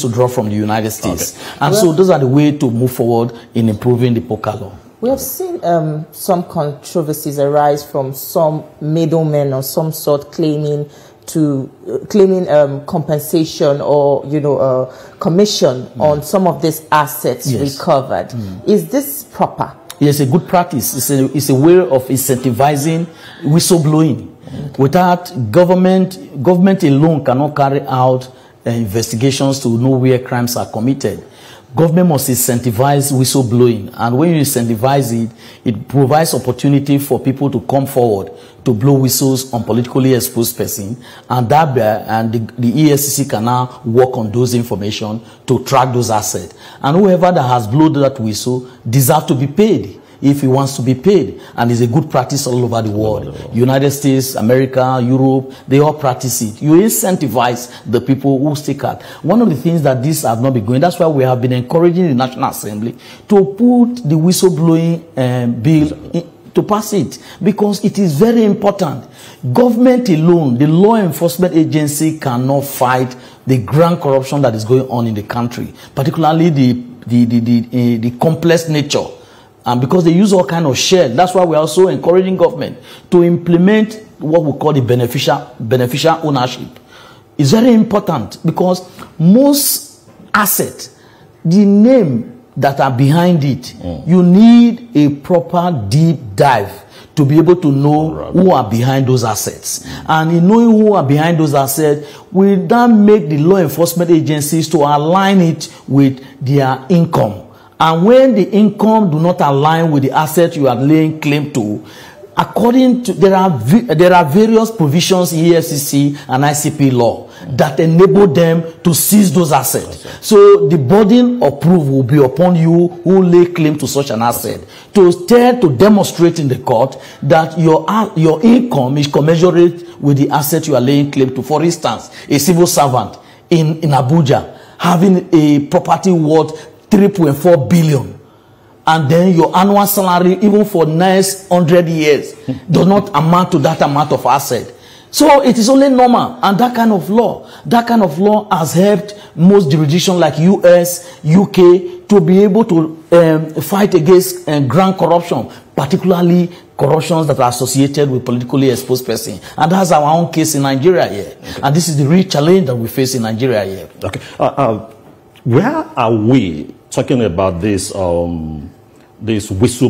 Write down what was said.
to draw from the United States. And so those are the way to move forward in improving the poker law. We have seen some controversies arise from some middlemen or some sort claiming compensation or commission on some of these assets recovered. Is this proper? Yes, a good practice. It's a way of incentivizing whistleblowing. Without government alone cannot carry out investigations to know where crimes are committed. Government must incentivize whistleblowing, and when you incentivize it, it provides opportunity for people to come forward to blow whistles on politically exposed person, and the EFCC can now work on those information to track those assets. And whoever that has blown that whistle deserves to be paid if he wants to be paid, and it's a good practice all over the world. United States, America, Europe, they all practice it. You incentivize the people who stick out. One of the things that this has not been going, that's why we have been encouraging the National Assembly to put the whistleblowing bill to pass it, because it is very important. Government alone, the law enforcement agency, cannot fight the grand corruption that is going on in the country, particularly the complex nature. And because they use all kind of shares, that's why we're also encouraging government to implement what we call the beneficial ownership. It's very important, because most assets, the name that are behind it, you need a proper deep dive to be able to know who are behind those assets. And in knowing who are behind those assets, we then make the law enforcement agencies to align it with their income. And when the income do not align with the asset you are laying claim to, according to there are various provisions in EFCC and ICP law that enable them to seize those assets. So the burden of proof will be upon you who lay claim to such an asset to demonstrate in the court that your income is commensurate with the asset you are laying claim to. For instance, a civil servant in Abuja having a property worth 3.4 billion, and then your annual salary, even for next 100 years, does not amount to that amount of asset. So it is only normal, and that kind of law has helped most jurisdictions like US, UK to be able to fight against grand corruption, particularly corruptions that are associated with politically exposed persons. And that's our own case in Nigeria here. And this is the real challenge that we face in Nigeria here. Okay. Where are we talking about this whistle